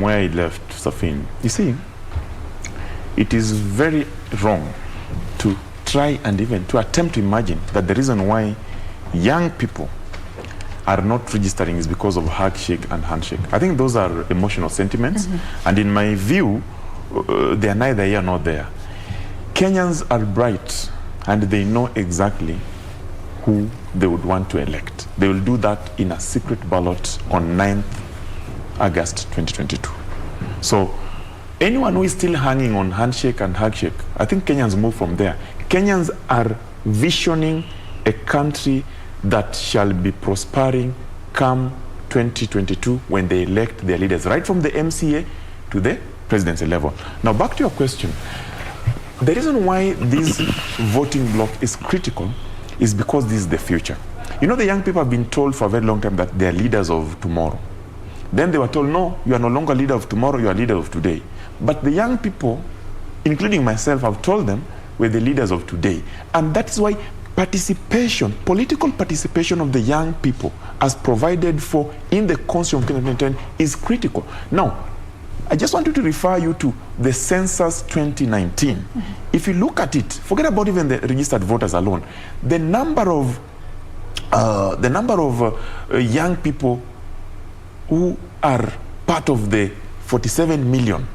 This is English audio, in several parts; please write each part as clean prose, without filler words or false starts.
from where I left, Serfine. You see, it is very wrong to try and even to attempt to imagine that the reason why young people are not registering is because of handshake and handshake. I think those are emotional sentiments, and in my view, they are neither here nor there. Kenyans are bright, and they know exactly who they would want to elect. They will do that in a secret ballot on 9th August 2022. So anyone who is still hanging on handshake and handshake, I think Kenyans move from there. Kenyans are visioning a country that shall be prospering come 2022 when they elect their leaders, right from the MCA to the presidency level. Now back to your question. The reason why this voting bloc is critical is because this is the future. You know, the young people have been told for a very long time that they are leaders of tomorrow. Then they were told, no, you are no longer leader of tomorrow, you are leader of today. But the young people, including myself, have told them we're the leaders of today. And that's why participation, political participation of the young people as provided for in the Constitution of 2010 is critical. Now, I just wanted to refer you to the census 2019. If you look at it, forget about even the registered voters alone, the number of young people who are part of the 47 million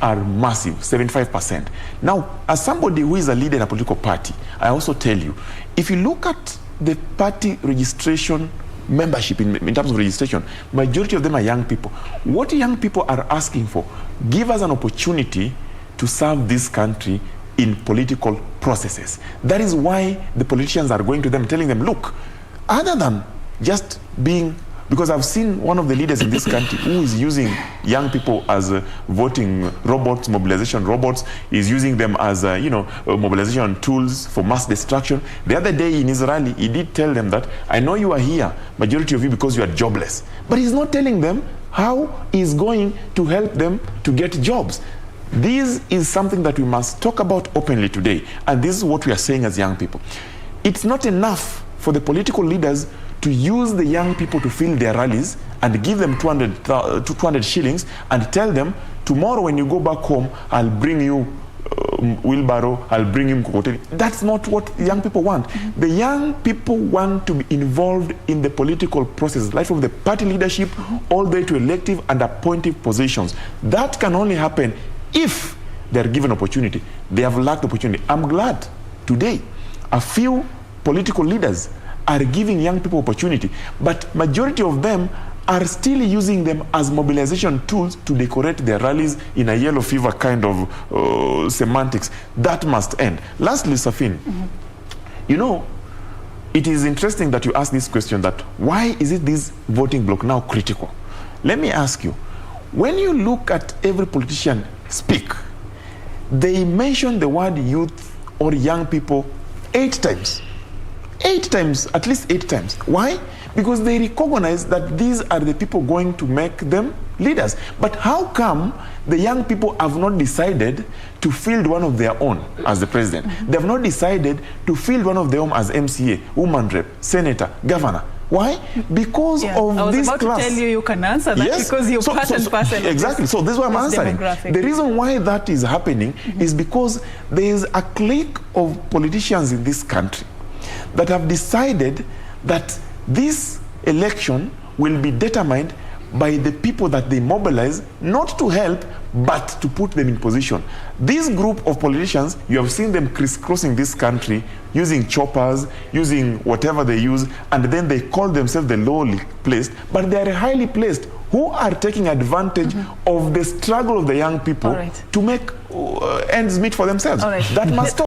are massive, 75%. Now, as somebody who is a leader in a political party, I also tell you, if you look at the party registration membership in terms of registration, majority of them are young people. What young people are asking for, give us an opportunity to serve this country in political processes. That is why the politicians are going to them, telling them, look, other than just being, because I've seen one of the leaders in this country who is using young people as voting robots, mobilization robots, is using them as mobilization tools for mass destruction. The other day in Israel, he did tell them that, I know you are here, majority of you, because you are jobless. But he's not telling them how he's going to help them to get jobs. This is something that we must talk about openly today. And this is what we are saying as young people. It's not enough for the political leaders to use the young people to fill their rallies and give them 200 shillings and tell them, tomorrow when you go back home, I'll bring you wheelbarrow, I'll bring you mkokoteni. That's not what young people want. The young people want to be involved in the political process, right from the party leadership all the way to elective and appointive positions. That can only happen if they're given opportunity. They have lacked opportunity. I'm glad today a few political leaders are giving young people opportunity, but majority of them are still using them as mobilization tools to decorate their rallies in a yellow fever kind of semantics. That must end. Lastly, Serfine, you know, it is interesting that you ask this question, that why is it this voting bloc now critical? Let me ask you, when you look at every politician speak, they mention the word youth or young people 8 times. 8 times, at least 8 times. Why? Because they recognize that these are the people going to make them leaders. But how come the young people have not decided to field one of their own as the president? They have not decided to field one of their own as MCA, woman rep, senator, governor. Why? Because of this class. I was about to tell you, you can answer that, yes, because you're part and parcel. Exactly. So this is what I'm answering. The reason why that is happening is because there is a clique of politicians in this country that have decided that this election will be determined by the people that they mobilize, not to help, but to put them in position. This group of politicians, you have seen them crisscrossing this country, using choppers, using whatever they use, and then they call themselves the lowly placed, but they are highly placed, who are taking advantage of the struggle of the young people to make ends meet for themselves. That must stop.